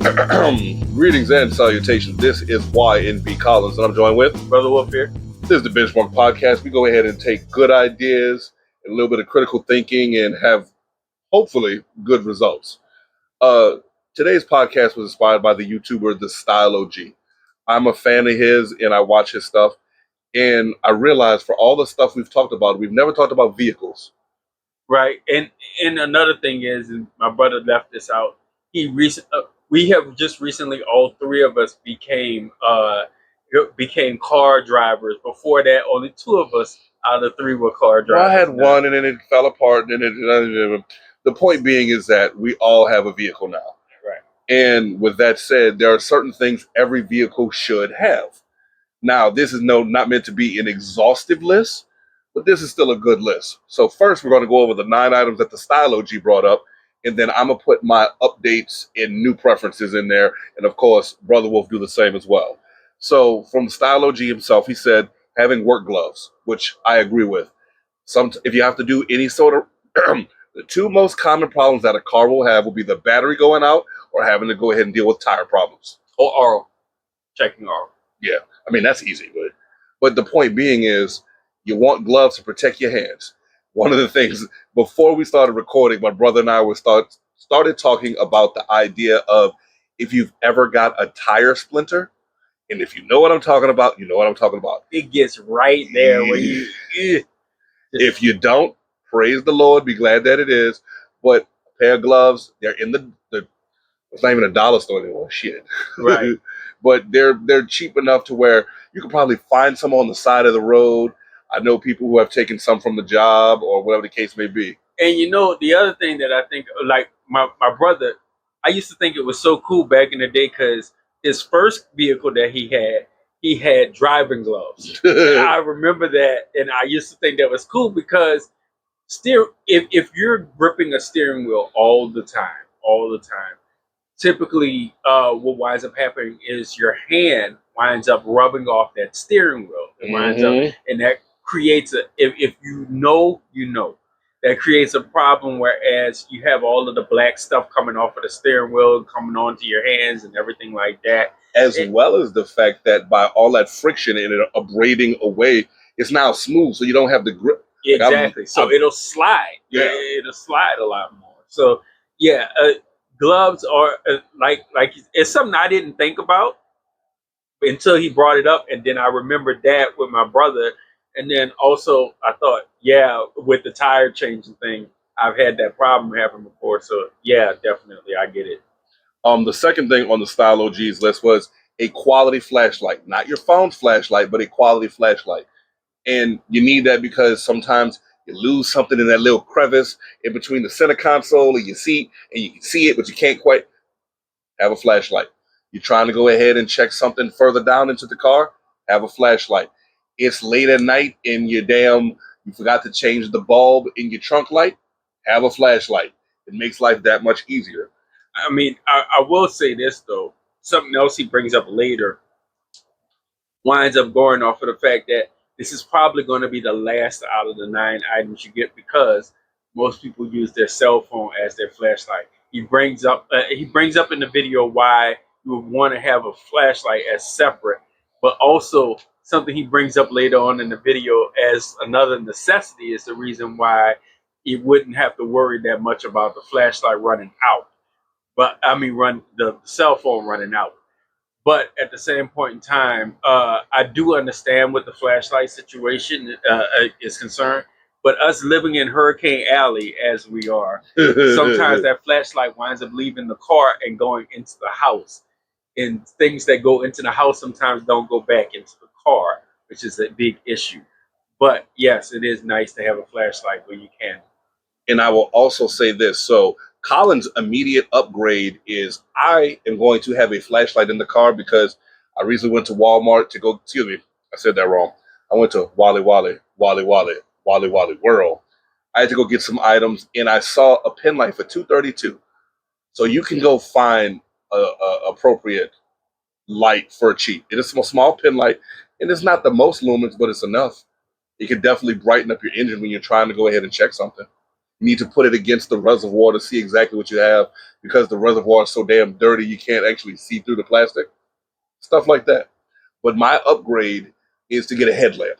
Greetings and salutations. This is YNB Collins, and I'm joined with Brother Wolf here. This is the Benchmark Podcast. We go ahead and take good ideas and a little bit of critical thinking and have, hopefully, good results. Today's podcast was inspired by the YouTuber, The Style OG. I'm a fan of his, and I watch his stuff. And I realized for all the stuff we've talked about, we've never talked about vehicles. Right, and another thing is, and my brother left this out. We have just recently, all three of us became car drivers. Before that, only two of us out of three were car drivers. Well, I had one, and then it fell apart. And then the point being is that we all have a vehicle now. Right. And with that said, there are certain things every vehicle should have. Now, this is not meant to be an exhaustive list, but this is still a good list. So first, we're going to go over the 9 items that the Style OG brought up, and then I'm going to put my updates and new preferences in there. And of course, Brother Wolf do the same as well. So from the Style OG himself, he said having work gloves, which I agree with. If you have to do any sort of, the two most common problems that a car will have will be the battery going out or having to go ahead and deal with tire problems. Or oral. Checking oral. Yeah, I mean, that's easy. But the point being is you want gloves to protect your hands. One of the things, before we started recording, my brother and I started talking about the idea of if you've ever got a tire splinter, and if you know what I'm talking about, you know what I'm talking about. It gets right there when you... If you don't, praise the Lord, be glad that it is. But a pair of gloves, they're in the it's not even a dollar store anymore. Shit. Right. But they're cheap enough to where you can probably find some on the side of the road. I know people who have taken some from the job or whatever the case may be. And you know, the other thing that I think, like my brother, I used to think it was so cool back in the day because his first vehicle that he had driving gloves. I remember that, and I used to think that was cool because if you're gripping a steering wheel all the time, typically what winds up happening is your hand winds up rubbing off that steering wheel. It winds up, and that creates if you know, that creates a problem, whereas you have all of the black stuff coming off of the steering wheel, coming onto your hands and everything like that. As well as the fact that by all that friction and it abrading away, it's now smooth, so you don't have the grip. Exactly. So it'll slide. Yeah. It'll slide a lot more. So yeah, gloves are like it's something I didn't think about until he brought it up, and then I remembered that with my brother, and then also I thought, yeah, with the tire changing thing, I've had that problem happen before. So yeah, definitely, I get it. The second thing on the Style OG's list was a quality flashlight, not your phone's flashlight, but a quality flashlight. And you need that because sometimes you lose something in that little crevice in between the center console and your seat, and you can see it, but you can't quite have a flashlight. You're trying to go ahead and check something further down into the car, have a flashlight. It's late at night and you forgot to change the bulb in your trunk light, have a flashlight. It makes life that much easier. I mean, I will say this, though. Something else he brings up later winds up going off of the fact that this is probably going to be the last out of the 9 items you get because most people use their cell phone as their flashlight. He brings up in the video why you would want to have a flashlight as separate, but also something he brings up later on in the video as another necessity is the reason why he wouldn't have to worry that much about the flashlight running out. But I mean, run the cell phone running out. But at the same point in time, I do understand what the flashlight situation is concerned. But us living in Hurricane Alley as we are, sometimes that flashlight winds up leaving the car and going into the house. And things that go into the house sometimes don't go back into the car, which is a big issue. But yes, it is nice to have a flashlight where you can. And I will also say this. So Colin's immediate upgrade is I am going to have a flashlight in the car because I recently went to Walmart to go, excuse me, I said that wrong. I went to Wally World. I had to go get some items and I saw a pen light for $232. So you can go find a appropriate light for cheap. It is a small pen light and it's not the most lumens, but it's enough. It can definitely brighten up your engine when you're trying to go ahead and check something. You need to put it against the reservoir to see exactly what you have because the reservoir is so damn dirty you can't actually see through the plastic. Stuff like that. But my upgrade is to get a headlamp.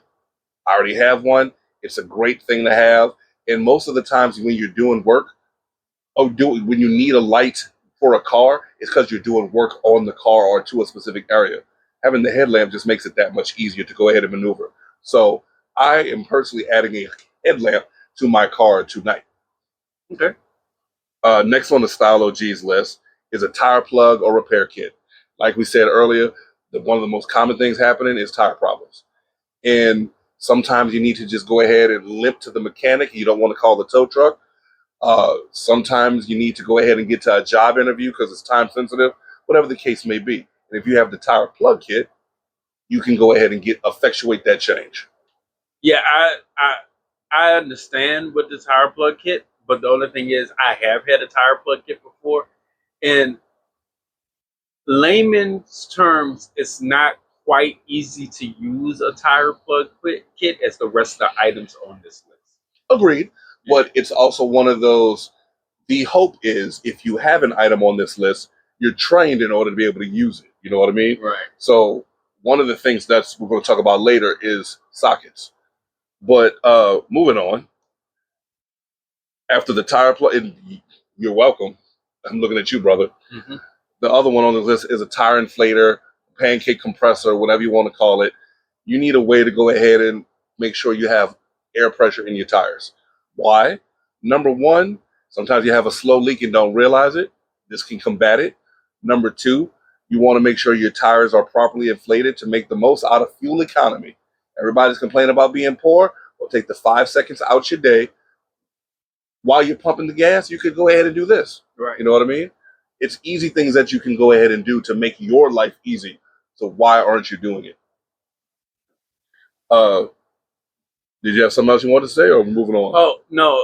I already have one. It's a great thing to have. And most of the times when you're doing work, when you need a light for a car, it's because you're doing work on the car or to a specific area. Having the headlamp just makes it that much easier to go ahead and maneuver. So I am personally adding a headlamp to my car tonight. Okay. Next on the Style OG's list is a tire plug or repair kit. Like we said earlier, one of the most common things happening is tire problems. And sometimes you need to just go ahead and limp to the mechanic. You don't want to call the tow truck. Sometimes you need to go ahead and get to a job interview because it's time sensitive, whatever the case may be. And if you have the tire plug kit, you can go ahead and effectuate that change. Yeah, I understand with the tire plug kit, but the only thing is I have had a tire plug kit before. In layman's terms, it's not quite easy to use a tire plug kit as the rest of the items on this list. Agreed. But it's also one of those, the hope is if you have an item on this list, you're trained in order to be able to use it. You know what I mean? Right. So one of the things that we're going to talk about later is sockets. But moving on, after the tire plug, you're welcome. I'm looking at you, brother. Mm-hmm. The other one on the list is a tire inflator, pancake compressor, whatever you want to call it. You need a way to go ahead and make sure you have air pressure in your tires. Why? Number one, sometimes you have a slow leak and don't realize it. This can combat it. Number two, you want to make sure your tires are properly inflated to make the most out of fuel economy. Everybody's complaining about being poor. Well, take the 5 seconds out your day. While you're pumping the gas, you could go ahead and do this. Right. You know what I mean? It's easy things that you can go ahead and do to make your life easy. So why aren't you doing it? Did you have something else you wanted to say, or moving on? Oh no,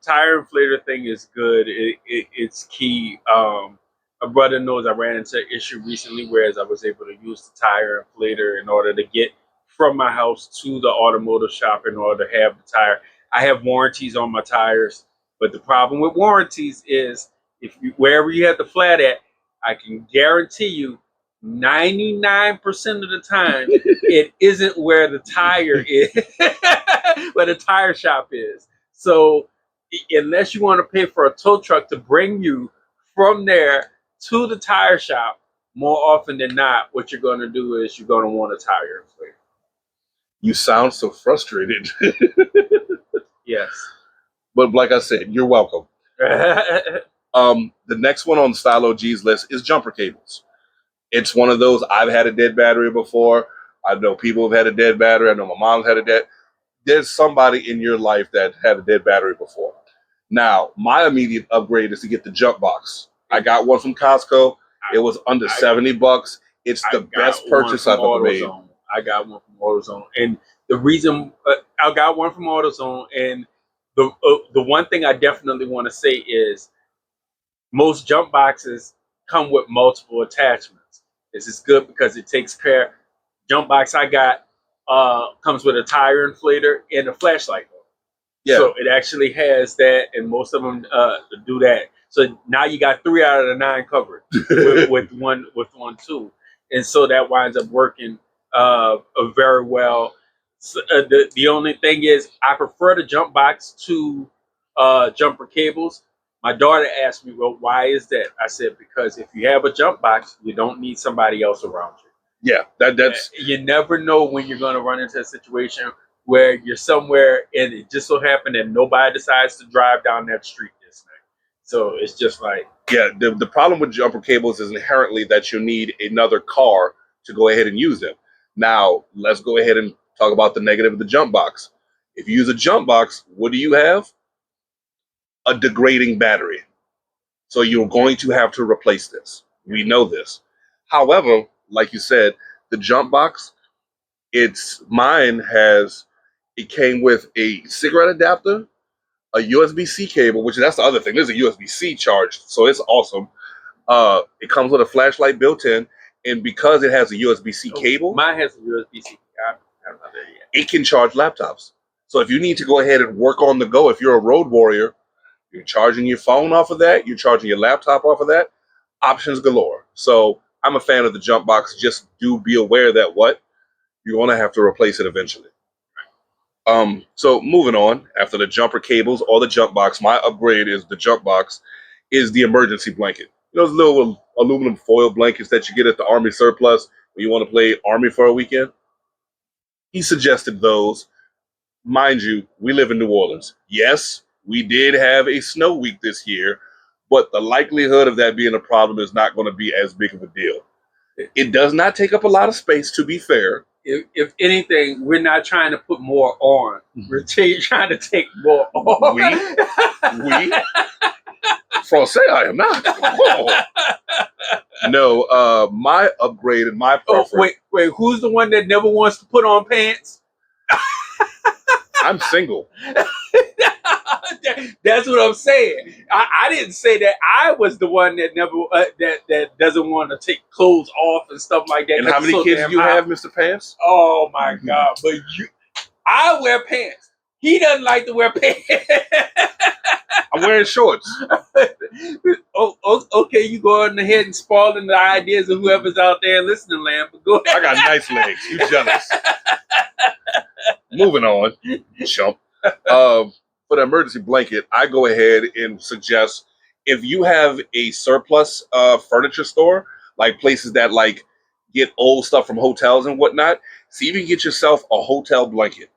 tire inflator thing is good. It's key. My brother knows I ran into an issue recently, whereas I was able to use the tire inflator in order to get from my house to the automotive shop in order to have the tire. I have warranties on my tires, but the problem with warranties is wherever you have the flat at, I can guarantee you 99% of the time it isn't where the tire is, where the tire shop is. So unless you want to pay for a tow truck to bring you from there to the tire shop, more often than not, what you're going to do is you're going to want a tire inflator. You sound so frustrated. Yes. But like I said, you're welcome. The next one on Style OG's list is jumper cables. It's one of those, I've had a dead battery before. I know people have had a dead battery. I know my mom's had a dead. There's somebody in your life that had a dead battery before. Now, my immediate upgrade is to get the jump box. I got one from Costco. It was under $70. It's the best purchase I've ever made. I got one from AutoZone, and the reason I got one from AutoZone, and the one thing I definitely want to say is most jump boxes come with multiple attachments. This is good because it takes care. Jump box I got comes with a tire inflator and a flashlight. Yeah. So it actually has that, and most of them do that. So now you got 3 out of the 9 covered with one too, and so that winds up working very well. So, the only thing is, I prefer the jump box to jumper cables. My daughter asked me, "Well, why is that?" I said, "Because if you have a jump box, you don't need somebody else around you." Yeah, that's. You never know when you're going to run into a situation where you're somewhere and it just so happened that nobody decides to drive down that street this night. So it's just like... Yeah, the problem with jumper cables is inherently that you need another car to go ahead and use them. Now, let's go ahead and talk about the negative of the jump box. If you use a jump box, what do you have? A degrading battery. So you're going to have to replace this. We know this. However, like you said, the jump box, it came with a cigarette adapter, a USB-C cable, which that's the other thing. There's a USB-C charge, so it's awesome. It comes with a flashlight built in, and because it has a USB-C cable, mine has a USB-C. I'm not there yet. It can charge laptops. So if you need to go ahead and work on the go, if you're a road warrior, You're charging your phone off of that. You're charging your laptop off of that. Options galore. So I'm a fan of the jump box. Just do be aware that you're going to have to replace it eventually. So moving on, after the jumper cables or the jump box, my upgrade is the jump box is the emergency blanket. You know those little aluminum foil blankets that you get at the Army surplus when you want to play Army for a weekend? He suggested those. Mind you, we live in New Orleans. Yes, we did have a snow week this year, but the likelihood of that being a problem is not going to be as big of a deal. It does not take up a lot of space, to be fair. If anything, we're not trying to put more on. We're trying to take more off. We? Francais, I am not. Oh. No, my upgrade and my preference. Oh, wait, who's the one that never wants to put on pants? I'm single. That's what I'm saying. I didn't say that I was the one that never that doesn't want to take clothes off and stuff like that. And how many kids do you have, Mr. Pants? Oh my God! But I wear pants. He doesn't like to wear pants. I'm wearing shorts. Okay, you go on ahead and spoiling the ideas of whoever's out there listening, land. But go ahead. I got nice legs. You jealous? Moving on, chump. For the emergency blanket, I go ahead and suggest if you have a surplus furniture store, like places that like get old stuff from hotels and whatnot, see if you can get yourself a hotel blanket.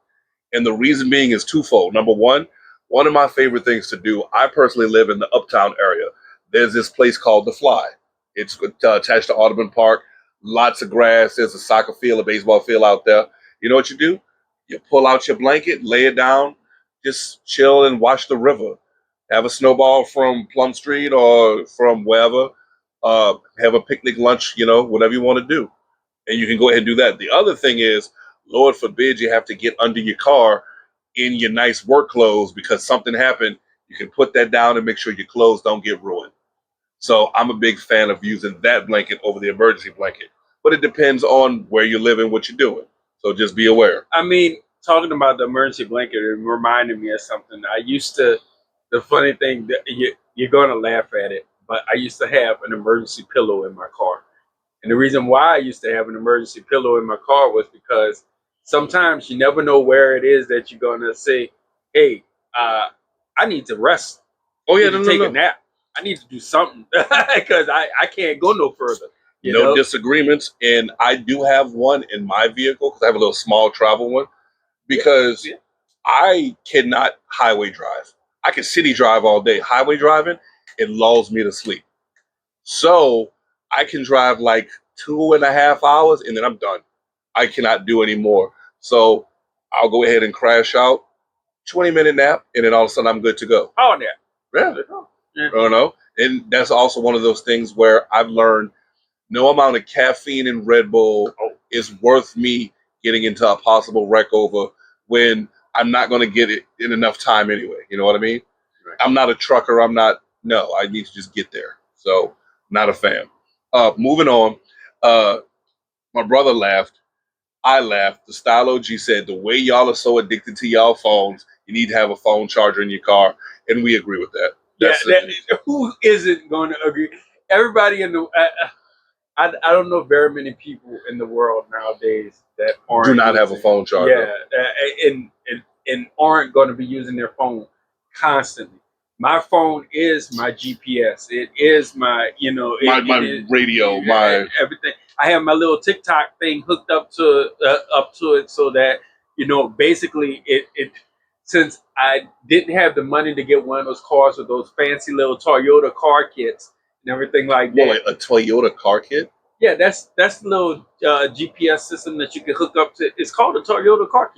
And the reason being is twofold. Number one of my favorite things to do, I personally live in the Uptown area. There's this place called The Fly. It's attached to Audubon Park. Lots of grass. There's a soccer field, a baseball field out there. You know what you do? You pull out your blanket, lay it down, just chill and watch the river. Have a snowball from Plum Street or from wherever. Have a picnic lunch, whatever you want to do. And you can go ahead and do that. The other thing is, Lord forbid you have to get under your car in your nice work clothes because something happened. You can put that down and make sure your clothes don't get ruined. So I'm a big fan of using that blanket over the emergency blanket. But it depends on where you live and what you're doing. So just be aware. I mean, talking about the emergency blanket, it reminded me of something. The funny thing, that you're going to laugh at it, but I used to have an emergency pillow in my car. And the reason why I used to have an emergency pillow in my car was because sometimes you never know where it is that you're going to say, hey, I need to rest. Oh, yeah, take a nap. I need to do something because I can't go no further. No disagreements. And I do have one in my vehicle because I have a little small travel one because I cannot highway drive. I can city drive all day. Highway driving, it lulls me to sleep. So I can drive like 2.5 hours and then I'm done. I cannot do any more. So I'll go ahead and crash out, 20-minute nap, and then all of a sudden I'm good to go. Oh, nap. Yeah. And that's also one of those things where I've learned no amount of caffeine in Red Bull is worth me getting into a possible wreck over when I'm not going to get it in enough time anyway. You know what I mean? Right. I'm not a trucker. I need to just get there. So not a fan. Moving on. My brother laughed. I laughed. The Style OG said, the way y'all are so addicted to y'all phones, you need to have a phone charger in your car. And we agree with that. Who isn't going to agree? Everybody in the... I don't know very many people in the world nowadays that do not have a phone charger. Yeah, and aren't going to be using their phone constantly. My phone is my GPS. It is my, my radio, my everything. I have my little TikTok thing hooked up to it so that basically it since I didn't have the money to get one of those cars with those fancy little Toyota car kits and everything like that. Like a Toyota car kit? Yeah, that's the little GPS system that you can hook up to. It's called a Toyota car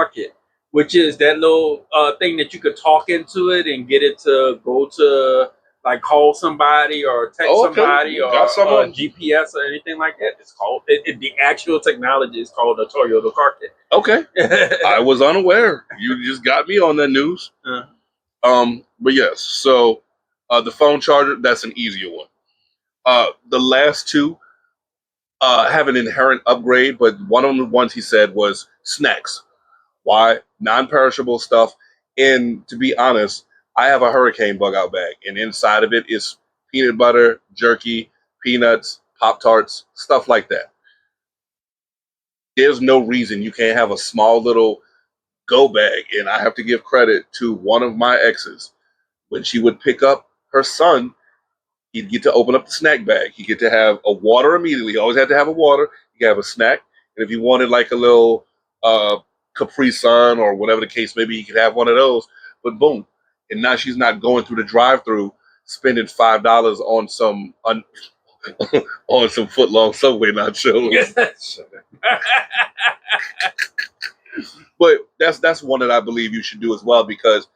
kit, which is that little thing that you could talk into it and get it to go to like call somebody or text somebody or GPS or anything like that. It's called the actual technology is called a Toyota car kit. Okay, I was unaware. You just got me on that news. But yes, so the phone charger, that's an easier one. The last two have an inherent upgrade, but one of the ones he said was snacks. Why? Non-perishable stuff. And to be honest, I have a hurricane bug out bag, and inside of it is peanut butter, jerky, peanuts, Pop Tarts, stuff like that. There's no reason you can't have a small little go bag. And I have to give credit to one of my exes. When she would pick up her son, he'd get to open up the snack bag. He'd get to have a water immediately. He always had to have a water. He could have a snack. And if he wanted like a little Capri Sun or whatever the case may be, he could have one of those. But boom. And now she's not going through the drive through spending $5 on some on some foot long Subway nachos. But that's one that I believe you should do as well, because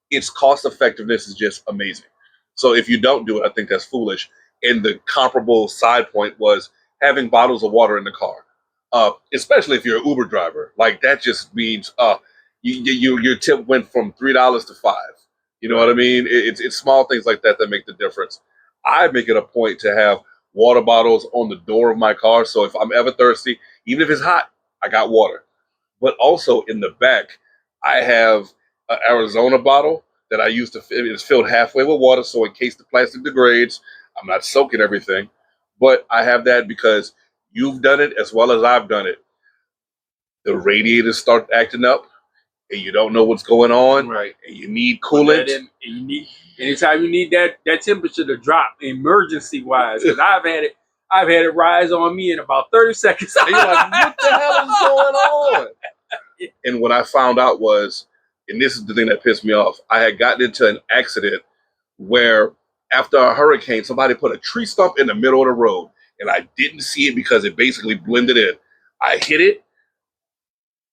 its cost effectiveness is just amazing. So if you don't do it, I think that's foolish. And the comparable side point was having bottles of water in the car, especially if you're an Uber driver. Like that just means your tip went from $3 to $5. You know what I mean? It's small things like that that make the difference. I make it a point to have water bottles on the door of my car. So if I'm ever thirsty, even if it's hot, I got water. But also in the back, I have an Arizona bottle that I use to fill. It's filled halfway with water, so in case the plastic degrades, I'm not soaking everything. But I have that because you've done it as well as I've done it. The radiators start acting up, and you don't know what's going on, right? And you need coolant. And you need anytime you need that temperature to drop, emergency wise, because I've had it rise on me in about 30 seconds. And you're like, what the hell is going on? And what I found out was, and this is the thing that pissed me off, I had gotten into an accident where after a hurricane, somebody put a tree stump in the middle of the road, and I didn't see it because it basically blended in. I hit it,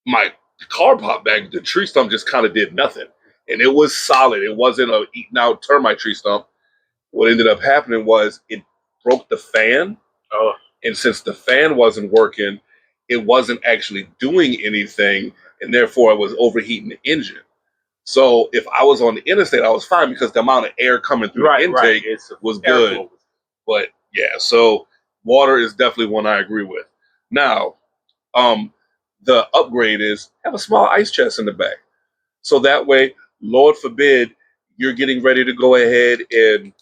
my car popped back, the tree stump just kind of did nothing. And it was solid. It wasn't a eaten out termite tree stump. What ended up happening was it broke the fan. Oh. And since the fan wasn't working, it wasn't actually doing anything, and therefore it was overheating the engine. So if I was on the interstate, I was fine because the amount of air coming through the intake was good. But yeah, so water is definitely one I agree with. Now, the upgrade is have a small ice chest in the back. So that way, Lord forbid, you're getting ready to go ahead and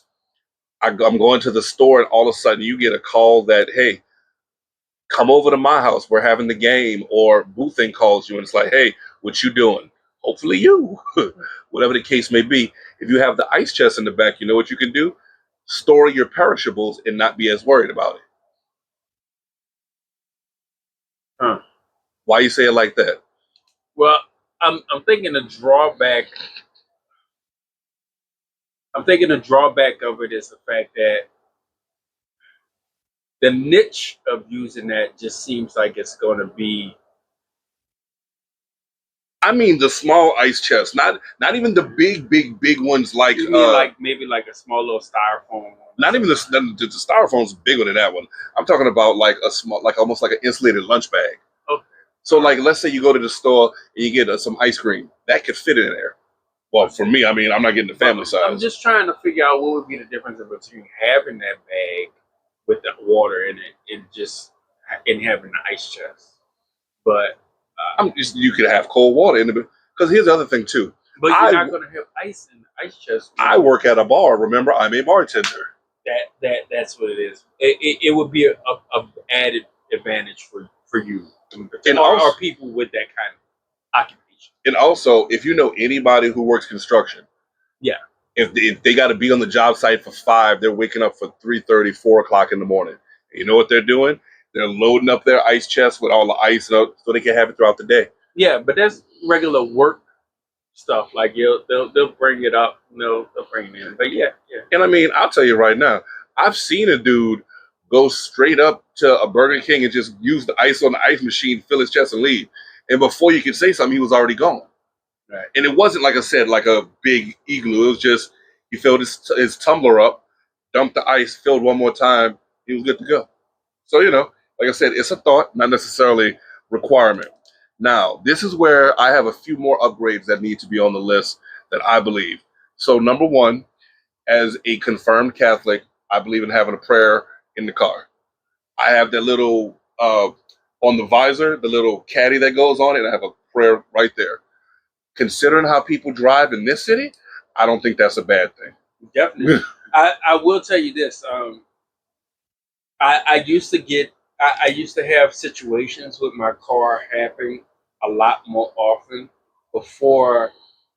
I'm going to the store, and all of a sudden you get a call that, hey, come over to my house. We're having the game. Or Boothing calls you and it's like, hey, what you doing? Hopefully you. Whatever the case may be. If you have the ice chest in the back, you know what you can do? Store your perishables and not be as worried about it. Huh. Why you say it like that? Well, I'm thinking the drawback. I'm thinking the drawback of it is the fact that the niche of using that just seems like it's going to be. I mean, the small ice chest, not even the big ones like. You mean like maybe like a small little styrofoam one? Not even the styrofoam's bigger than that one. I'm talking about like a small, like almost like an insulated lunch bag. Okay. So, like, let's say you go to the store and you get some ice cream that could fit in there. Well, for me, I mean, I'm not getting the family size. I'm just trying to figure out what would be the difference between having that bag with the water in it and having the ice chest. But you could have cold water in it. Because here's the other thing too. But you're not going to have ice in the ice chest. I work at a bar. Remember, I'm a bartender. That's what it is. It would be a added advantage for you and or people with that kind of occupation. And also, if you know anybody who works construction, yeah, if they got to be on the job site for 5, they're waking up for 3:30, 4 o'clock in the morning. And you know what they're doing? They're loading up their ice chest with all the ice so they can have it throughout the day. Yeah, but that's regular work stuff. Like they'll bring it up, they'll bring it in. But yeah. And I mean, I'll tell you right now, I've seen a dude go straight up to a Burger King and just use the ice on the ice machine, fill his chest, and leave. And before you could say something, he was already gone. Right. And it wasn't, like I said, like a big igloo. It was just he filled his tumbler up, dumped the ice, filled one more time, he was good to go. So, like I said, it's a thought, not necessarily requirement. Now, this is where I have a few more upgrades that need to be on the list that I believe. So, number one, as a confirmed Catholic, I believe in having a prayer in the car. I have that little, on the visor, the little caddy that goes on it, and I have a prayer right there. Considering how people drive in this city, I don't think that's a bad thing. Definitely. I will tell you this. I used to get I used to have situations with my car happening a lot more often before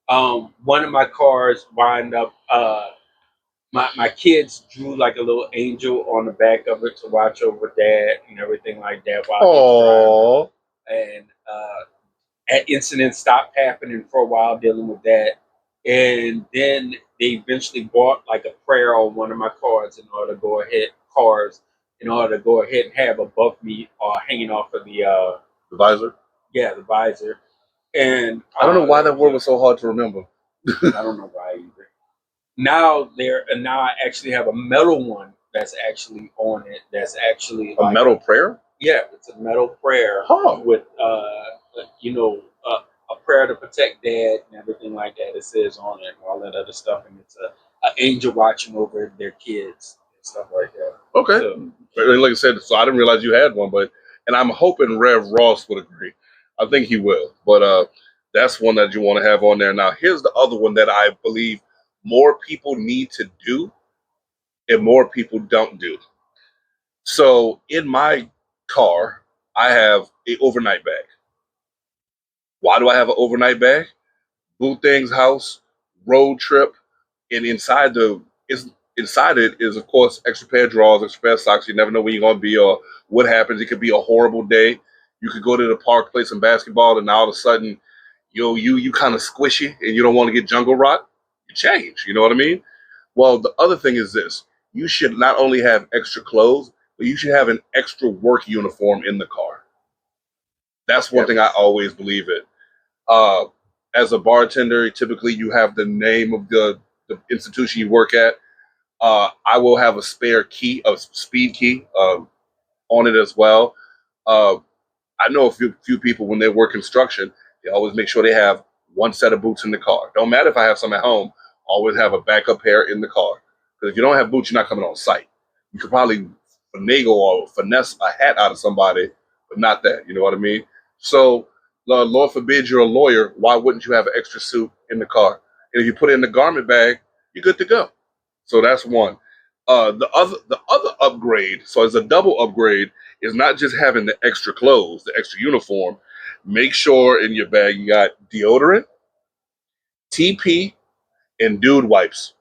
one of my cars wind up my kids drew like a little angel on the back of it to watch over dad and everything like that while he was driving. And incidents stopped happening for a while dealing with that. And then they eventually bought like a prayer on one of my cars in order to go ahead and have above me or hanging off of The visor. yeah, the visor. And I don't know why that word was so hard to remember. I don't know why either. Now I actually have a metal one that's actually on it. That's actually A like metal prayer? yeah, it's a metal prayer Huh. with a prayer to protect dad and everything like that. It says on it and all that other stuff, and it's a angel watching over their kids and stuff like that. Okay. So, Like I said, so I didn't realize you had one, and I'm hoping Rev Ross would agree. I think he will. But that's one that you want to have on there. Now, here's the other one that I believe more people need to do and more people don't do. So in my car, I have an overnight bag. Why do I have an overnight bag? Boo Thing's house, road trip, and inside it is of course extra pair of drawers, extra pair of socks. You never know where you're gonna be or what happens. It could be a horrible day. You could go to the park, play some basketball, and all of a sudden, you kind of squishy and you don't want to get jungle rot. You change. You know what I mean? Well, the other thing is this: you should not only have extra clothes, but you should have an extra work uniform in the car. That's one yep. thing I always believe in. Uh, as a bartender, typically you have the name of the institution you work at. I will have a spare key, a speed key, on it as well. Uh, I know a few people when they work construction, they always make sure they have one set of boots in the car. Don't matter if I have some at home, always have a backup pair in the car. Because if you don't have boots, you're not coming on site. You could probably finagle or finesse a hat out of somebody, but not that. You know what I mean? So, Lord forbid you're a lawyer, why wouldn't you have an extra suit in the car? And if you put it in the garment bag, you're good to go. So that's one. The other upgrade, so as a double upgrade, is not just having the extra clothes, the extra uniform. Make sure in your bag you got deodorant, TP, and dude wipes.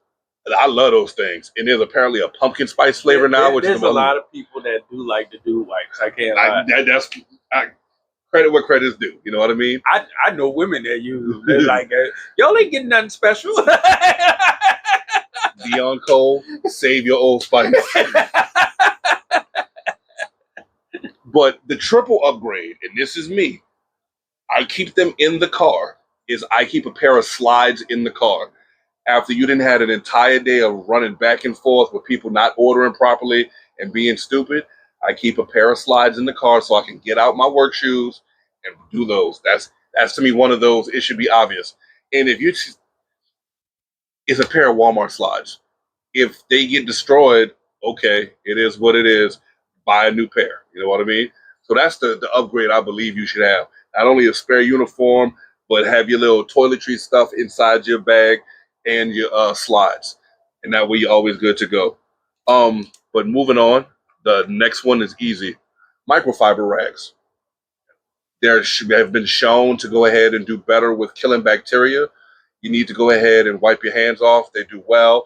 And I love those things. And there's apparently a pumpkin spice flavor now, which There's is a lot of people that do like to do wipes. I can't lie. I credit where credit's due. You know what I mean? I know women that use them. They're like, y'all ain't getting nothing special. Dion Cole, save your Old Spice. But the triple upgrade, and this is me, I keep them in the car, is I keep a pair of slides in the car. After you didn't had an entire day of running back and forth with people not ordering properly and being stupid, I keep a pair of slides in the car so I can get out my work shoes and do those. That's to me one of those. It should be obvious. And if you, it's a pair of Walmart slides. If they get destroyed, okay, it is what it is. Buy a new pair. You know what I mean? So that's the upgrade I believe you should have. Not only a spare uniform, but have your little toiletry stuff inside your bag and your slides. And that way you're always good to go. But moving on, the next one is easy. Microfiber rags. Have been shown to go ahead and do better with killing bacteria. You need to go ahead and wipe your hands off. They do well.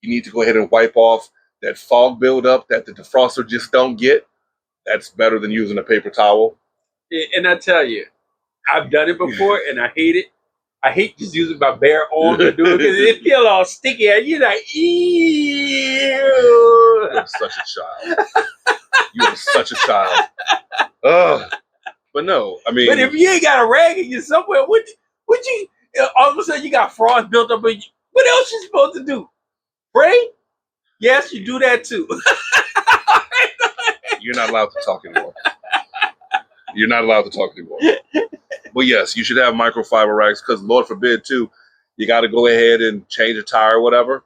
You need to go ahead and wipe off that fog buildup that the defroster just don't get. That's better than using a paper towel. And I tell you, I've done it before, and I hate it. I hate just using my bare arm to do it because it feel all sticky, and you're like, ew. You're such a child. You are such a child. Ugh. But no, I mean. But if you ain't got a rag in you somewhere, would you? All of a sudden, you got frost built up. What else you supposed to do? Pray? Yes, you do that too. You're not allowed to talk anymore. You're not allowed to talk anymore. But yes, you should have microfiber rags because, Lord forbid, too, you got to go ahead and change a tire or whatever.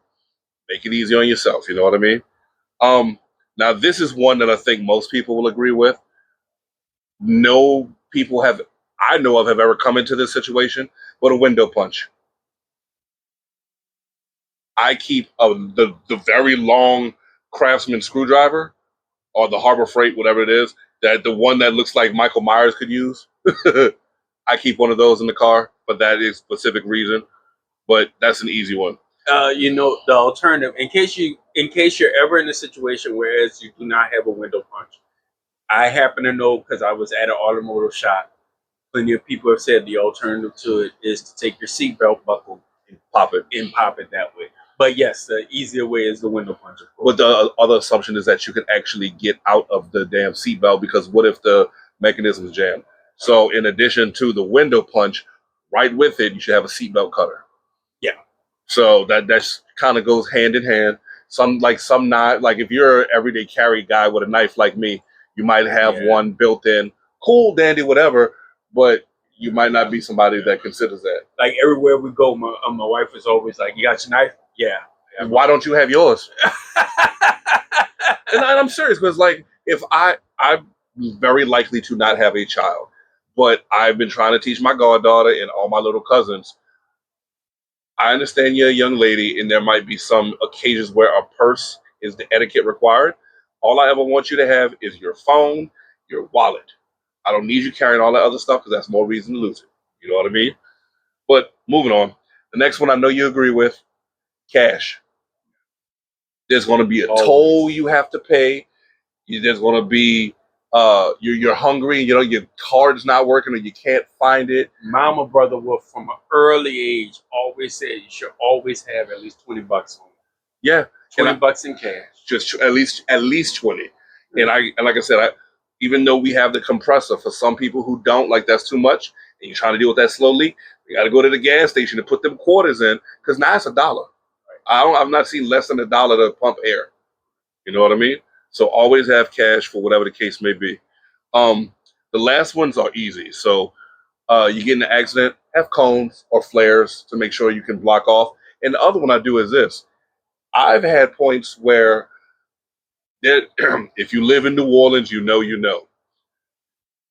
Make it easy on yourself. You know what I mean? Now, this is one that I think most people will agree with. No people I know of have ever come into this situation, but a window punch. I keep the very long Craftsman screwdriver or the Harbor Freight, whatever it is, that the one that looks like Michael Myers could use. I keep one of those in the car, but that is a specific reason. But that's an easy one. The alternative, in case you're ever in a situation whereas you do not have a window punch. I happen to know because I was at an automotive shop. Plenty of people have said the alternative to it is to take your seatbelt buckle And pop it. and pop it that way. But yes, the easier way is the window punch, of But course. the other assumption is that you can actually get out of the damn seatbelt because what if the mechanism is jammed? So in addition to the window punch, right with it, you should have a seatbelt cutter. Yeah. So that's kind of goes hand in hand. Some not like if you're an everyday carry guy with a knife like me, you might have Yeah. one built in, cool, dandy, whatever, but you might not be somebody that considers that. Like everywhere we go, my wife is always like, "You got your knife?" Yeah. Why don't you have yours? And I'm serious because, like, if I'm very likely to not have a child, but I've been trying to teach my goddaughter and all my little cousins. I understand you're a young lady, and there might be some occasions where a purse is the etiquette required. All I ever want you to have is your phone, your wallet. I don't need you carrying all that other stuff because that's more reason to lose it. You know what I mean? But moving on, the next one I know you agree with, cash. There's going to be a Always. toll you have to pay. There's going to be you're hungry, you know, your card's not working or you can't find it. Mama, brother, will from an early age always say you should always have at least $20 on you. Yeah, $20 in cash. just at least 20. And like I said, even though we have the compressor, for some people who don't, like that's too much, and you're trying to deal with that slowly, you got to go to the gas station and put them quarters in because now it's $1. I've not seen less than $1 to pump air. You know what I mean? So always have cash for whatever the case may be. The last ones are easy. So you get in an accident, have cones or flares to make sure you can block off. And the other one I do is this. I've had points where if you live in New Orleans, you know.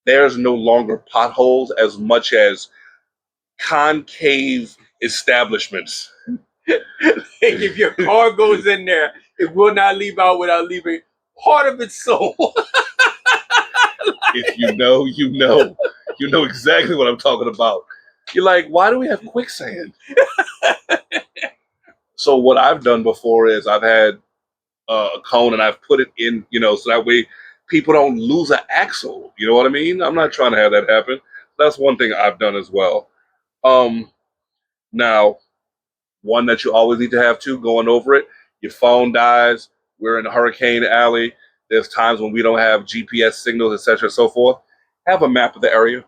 There's no longer potholes as much as concave establishments. If your car goes in there, it will not leave out without leaving part of its soul. If you know, you know. You know exactly what I'm talking about. You're like, why do we have quicksand? So what I've done before is I've had a cone and I've put it in, you know, so that way people don't lose an axle. You know what I mean? I'm not trying to have that happen. That's one thing I've done as well. Now, one that you always need to have too, going over it, your phone dies, we're in a hurricane alley, there's times when we don't have GPS signals, etc. and so forth. Have a map of the area.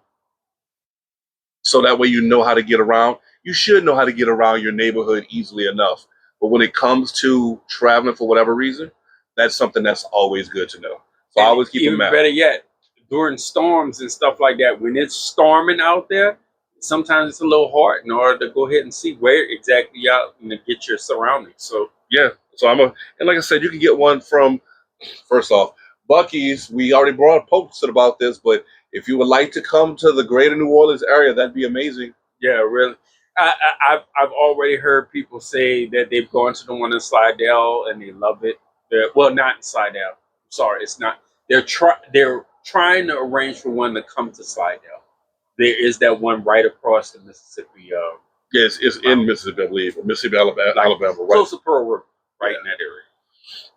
So that way you know how to get around. You should know how to get around your neighborhood easily enough. But when it comes to traveling for whatever reason, that's something that's always good to know. So I always keep a Even map. better yet, during storms and stuff like that, when it's storming out there, sometimes it's a little hard in order to go ahead and see where exactly you're out and to get your surroundings. So Yeah. So and like I said, you can get one from, first off, Bucky's. We already posted about this, but if you would like to come to the greater New Orleans area, that'd be amazing. yeah, really. I've already heard people say that they've gone to the one in Slidell and they love it. Well, not in Slidell. Sorry, it's not. They're trying to arrange for one to come to Slidell. There is that one right across the Mississippi. Yes, it's in Mississippi, I believe, or Mississippi, Alabama, right? Close to Pearl River, right in that area.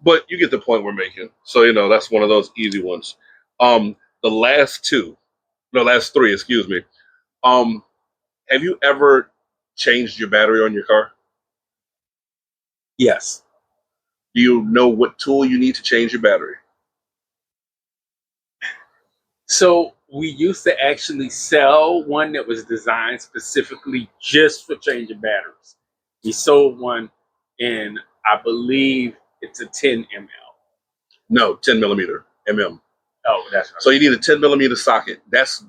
But you get the point we're making. So, you know, that's one of those easy ones. The last three, excuse me. Have you ever changed your battery on your car? Yes. Do you know what tool you need to change your battery? So we used to actually sell one that was designed specifically just for changing batteries. We sold one, and I believe it's a 10 ml. No, 10 millimeter mm. Oh, that's right. So you need a 10 millimeter socket. That's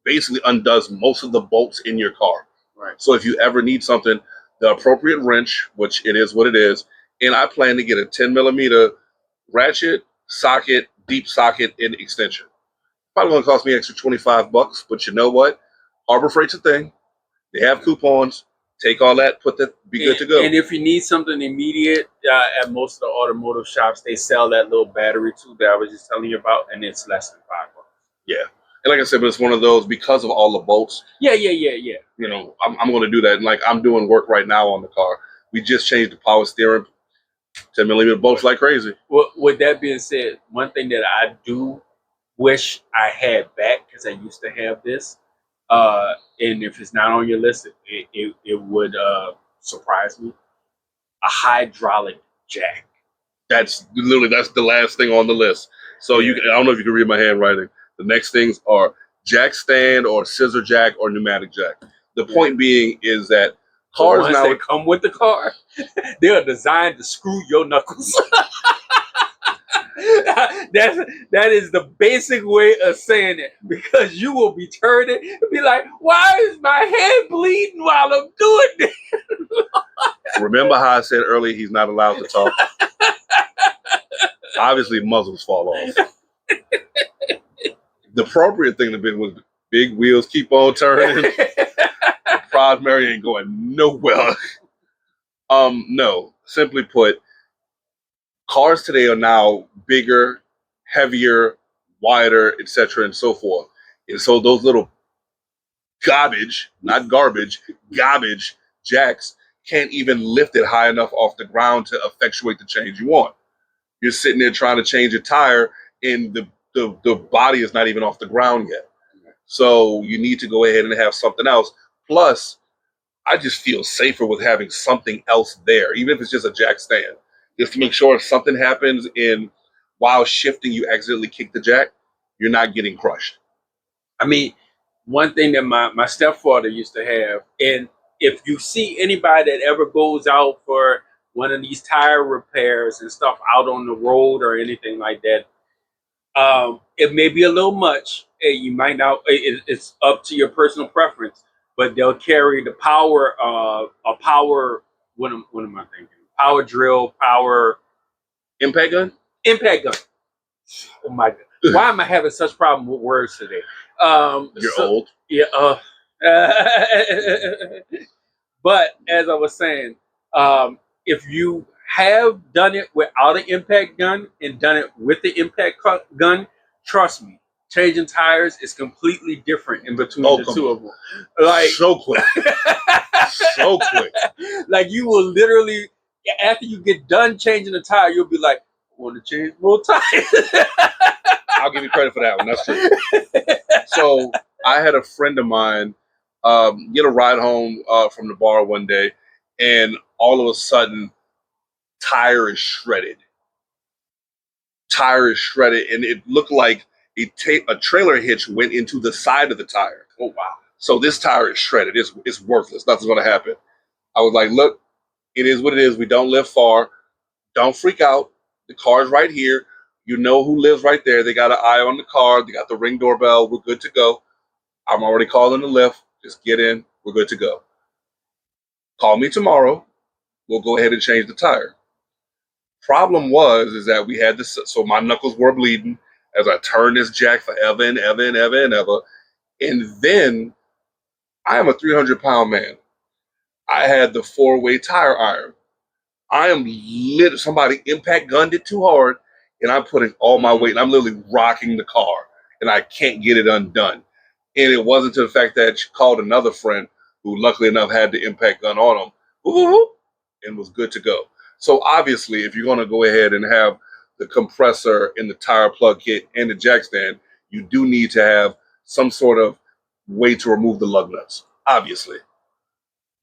basically undoes most of the bolts in your car. Right. So if you ever need something, the appropriate wrench, which it is what it is, and I plan to get a 10 millimeter ratchet, socket, deep socket, and extension. Probably going to cost me extra $25, but you know what? Harbor Freight's a thing. They have coupons. Take all that, put that, be good to go. And if you need something immediate, at most of the automotive shops, they sell that little battery too that I was just telling you about, and it's less than $5. Yeah. And like I said, but it's one of those, because of all the bolts. Yeah. You know, I'm going to do that. And like, I'm doing work right now on the car. We just changed the power steering, 10 millimeter bolts like crazy. Well, with that being said, one thing that I do wish I had back, because I used to have this, and if it's not on your list, it would surprise me. A hydraulic jack. That's the last thing on the list. So I don't know if you can read my handwriting. The next things are jack stand or scissor jack or pneumatic jack. The point being is that cars now that come with the car, they are designed to screw your knuckles. That is the basic way of saying it, because you will be turning and be like, why is my head bleeding while I'm doing this? Remember how I said earlier he's not allowed to talk? Obviously, muzzles fall off. The appropriate thing to be was big wheels keep on turning. Proud Mary ain't going nowhere. No. Simply put, cars today are now bigger, heavier, wider, etc., and so forth. And so those little garbage jacks can't even lift it high enough off the ground to effectuate the change you want. You're sitting there trying to change a tire, and the body is not even off the ground yet. So you need to go ahead and have something else. Plus, I just feel safer with having something else there, even if it's just a jack stand, just to make sure if something happens while shifting, you accidentally kick the jack, you're not getting crushed. I mean, one thing that my stepfather used to have, and if you see anybody that ever goes out for one of these tire repairs and stuff out on the road or anything like that, it may be a little much. You might not. It's up to your personal preference, but they'll carry the power. A power. What am I thinking? Power drill. Power impact gun. Impact gun. Oh my God! Why am I having such problem with words today? You're old. Yeah. But as I was saying, if you have done it without an impact gun and done it with the impact gun, trust me, changing tires is completely different in between the two of them. Like so quick, so quick. Like you will literally, after you get done changing the tire, you'll be like, I want to change more tires. I'll give you credit for that one. That's true. So I had a friend of mine get a ride home from the bar one day, and all of a sudden, tire is shredded. And it looked like a trailer hitch went into the side of the tire. Oh, wow. So this tire is shredded. It's worthless. Nothing's going to happen. I was like, look, it is what it is. We don't live far. Don't freak out. The car's right here. You know who lives right there. They got an eye on the car. They got the Ring doorbell. We're good to go. I'm already calling the lift. Just get in. We're good to go. Call me tomorrow. We'll go ahead and change the tire. Problem is that we had this, so my knuckles were bleeding as I turned this jack forever and ever and ever and ever. And then I am a 300-pound man. I had the 4-way tire iron. I am somebody impact gunned it too hard, and I'm putting all my weight, and I'm literally rocking the car, and I can't get it undone. And it wasn't to the fact that she called another friend who luckily enough had the impact gun on him, and was good to go. So obviously, if you're going to go ahead and have the compressor and the tire plug kit and the jack stand, you do need to have some sort of way to remove the lug nuts. Obviously.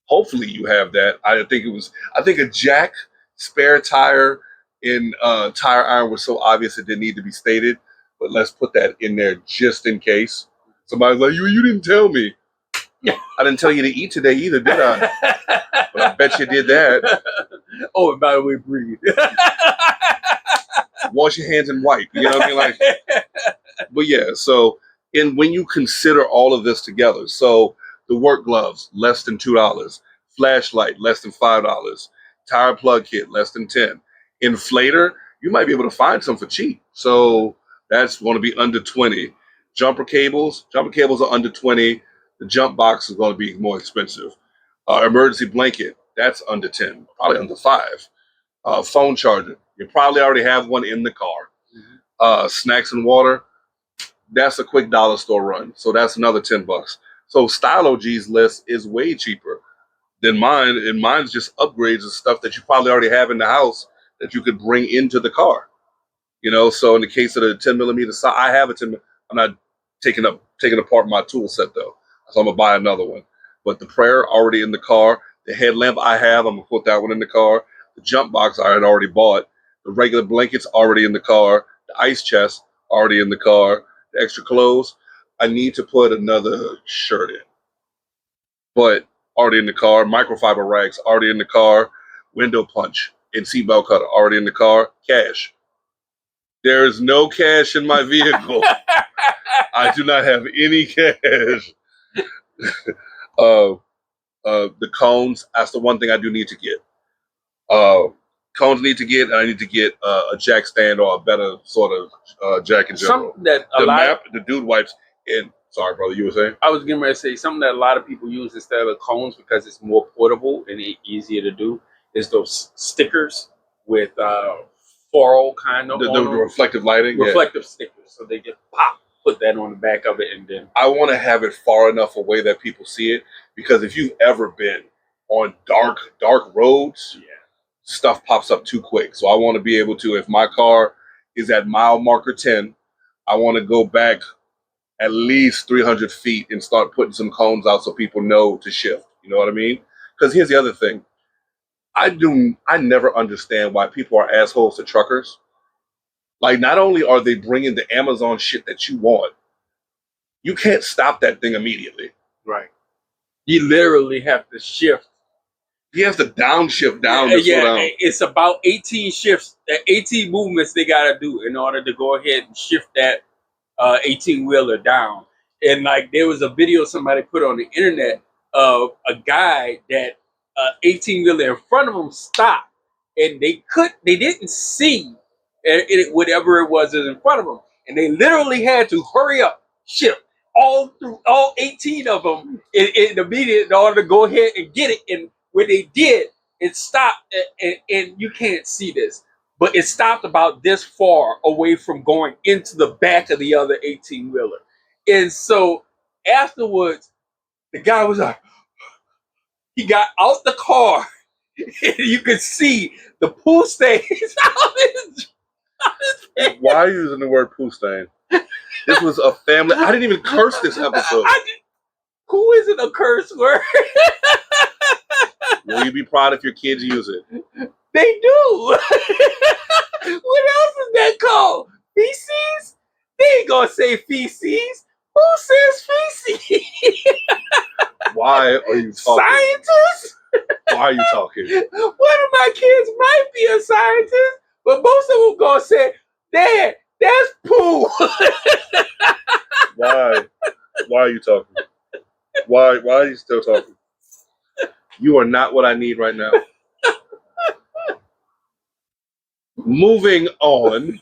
Hopefully you have that. I think a jack, spare tire, and tire iron was so obvious it didn't need to be stated. But let's put that in there just in case. Somebody's like, you didn't tell me. I didn't tell you to eat today either, did I? But I bet you did that. Oh, and by the way, breathe. Wash your hands and wipe. You know what I mean? Like, but yeah, so when you consider all of this together, so the work gloves, less than $2. Flashlight, less than $5. Tire plug kit, less than $10. Inflator, you might be able to find some for cheap. So that's going to be under $20. Jumper cables are under $20. The jump box is going to be more expensive. Emergency blanket, that's under 10, probably under 5. Phone charger, you probably already have one in the car. Snacks and water, that's a quick dollar store run. So that's another $10. So Style OG's list is way cheaper than mine, and mine's just upgrades of stuff that you probably already have in the house that you could bring into the car. So in the case of the 10 millimeter size, I have a 10. I'm not taking apart my tool set though, so I'm gonna buy another one. But the prayer already in the car. The headlamp I have, I'm gonna put that one in the car. The jump box I had already bought. The regular blankets already in the car. The ice chest already in the car. The extra clothes, I need to put another shirt in, but already in the car. Microfiber rags already in the car. Window punch and seatbelt cutter already in the car. Cash. There is no cash in my vehicle. I do not have any cash. The cones, that's the one thing I do need to get. Cones need to get, and I need to get a jack stand or a better sort of jack in general. Something that the dude wipes, and sorry, brother, you were saying? I was getting ready to say something that a lot of people use instead of cones because it's more portable and easier to do is those stickers with floral kind of the reflective lighting, reflective stickers, so they just put that on the back of it, and then I want to have it far enough away that people see it, because if you've ever been on dark roads, stuff pops up too quick. So I want to be able to, if my car is at mile marker 10, I want to go back at least 300 feet and start putting some cones out so people know to shift. You know what I mean? Because here's the other thing. I never understand why people are assholes to truckers. Like, not only are they bringing the Amazon shit that you want, you can't stop that thing immediately. Right. You literally have to shift. You have to downshift down to slow down. It's about 18 shifts, 18 movements they got to do in order to go ahead and shift that 18-wheeler down. And like, there was a video somebody put on the internet of a guy that 18-wheeler in front of him stopped, and they didn't see whatever it was in front of them, and they literally had to hurry up, shift all 18 of them in the media in order to go ahead and get it. And when they did, it stopped, and you can't see this, but it stopped about this far away from going into the back of the other 18-wheeler. And so afterwards, the guy was like, he got out the car, and you could see the poo stains on his Why are you using the word poo stain? This was a family. I didn't even curse this episode. Poo isn't a curse word. Will you be proud if your kids use it? They do. What else is that called? Feces? They ain't gonna say feces. Who says feces? Why are you talking? Scientists? Why are you talking? One of my kids might be a scientist, but most of them gonna say, Dad, that's poo. Why? Why are you talking? Why are you still talking? You are not what I need right now. Moving on,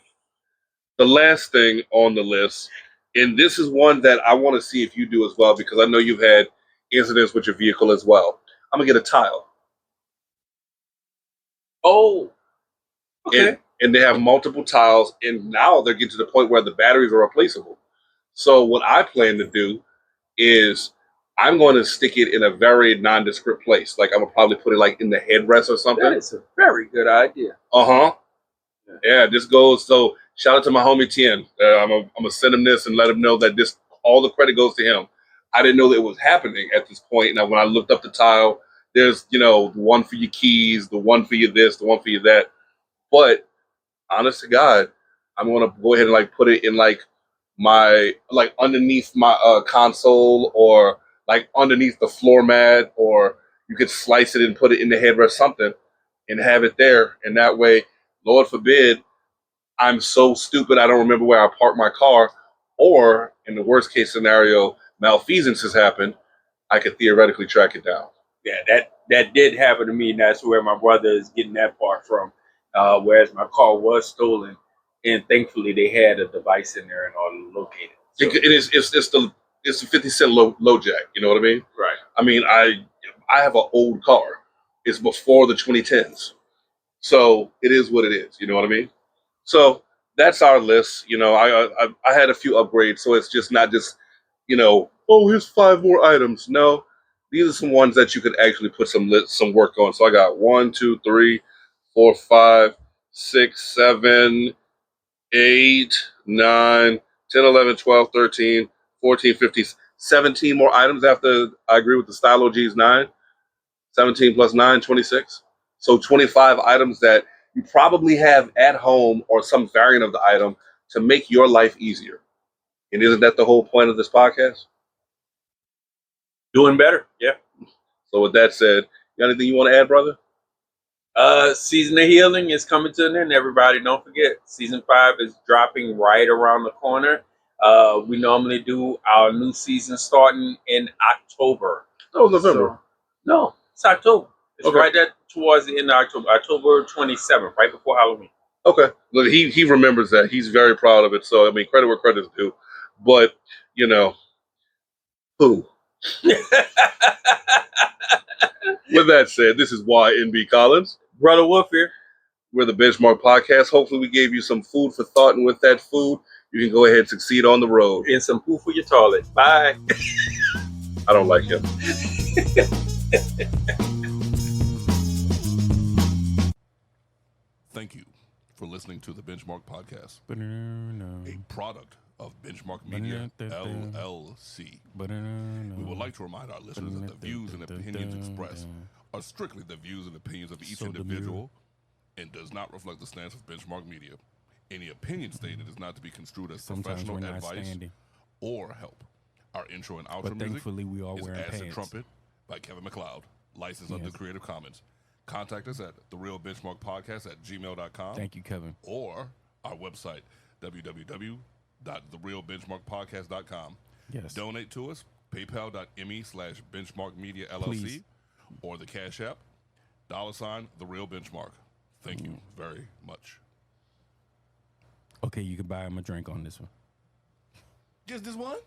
the last thing on the list, and this is one that I want to see if you do as well, because I know you've had incidents with your vehicle as well. I'm going to get a tile. Oh, okay. And they have multiple tiles, and now they're getting to the point where the batteries are replaceable. So what I plan to do is I'm going to stick it in a very nondescript place. Like, I'm going to probably put it like in the headrest or something. That is a very good idea. Uh-huh. Yeah, this goes. So shout out to my homie Tien. I'm gonna send him this and let him know that this, all the credit goes to him. I didn't know that it was happening at this point. Now, when I looked up the tile, there's, the one for your keys, the one for your this, the one for your that. But honest to God, I'm gonna go ahead and like put it in like my, like underneath my console, or like underneath the floor mat, or you could slice it and put it in the headrest, something, and have it there. And that way, Lord forbid, I'm so stupid I don't remember where I parked my car, or in the worst case scenario, malfeasance has happened, I could theoretically track it down. Yeah, that did happen to me, and that's where my brother is getting that part from. Whereas my car was stolen, and thankfully they had a device in there in order to locate it. So, It's the 50 cent low jack. You know what I mean? Right. I mean, I I have an old car. It's before the 2010s. So it is what it is. You know what I mean? So that's our list. I had a few upgrades, so it's just not just, oh, here's 5 more items. No, these are some ones that you could actually put some work on. So I got 1, 2, 3, 4, 5, 6, 7, 8, 9, 10, 11, 12, 13, 14, 15, 17 more items after I agree with the Stylo G's 9. 17 plus 9, 26. So 25 items that you probably have at home or some variant of the item to make your life easier. And isn't that the whole point of this podcast? Doing better. Yeah. So with that said, you got anything you want to add, brother? Season of Healing is coming to an end, everybody. Don't forget, season 5 is dropping right around the corner. We normally do our new season starting in October. Oh, November. No, it's October. It's Okay. right there towards the end of October. October 27th, right before Halloween. Okay. Look, he remembers that. He's very proud of it. So, I mean, credit where credit's due. But, who? With that said, this is YNB Collins. Brother Wolf here. We're the Benchmark Podcast. Hopefully we gave you some food for thought, and with that food, you can go ahead and succeed on the road. And some poo for your toilet. Bye. I don't like him. Thank you for listening to the Benchmark Podcast, a product of Benchmark Media, LLC. We would like to remind our listeners that the views and opinions expressed are strictly the views and opinions of each individual and does not reflect the stance of Benchmark Media. Any opinion stated is not to be construed as professional advice or help. Our intro and outro music is Acid Trumpet by Kevin MacLeod, licensed under Creative Commons. Contact us at therealbenchmarkpodcast@gmail.com. Thank you, Kevin. Or our website, www.therealbenchmarkpodcast.com. Yes. Donate to us, paypal.me/benchmarkmediallc, Please. or the Cash App, $TheRealBenchmark. Thank you very much. Okay, you can buy him a drink on this one. Just this one?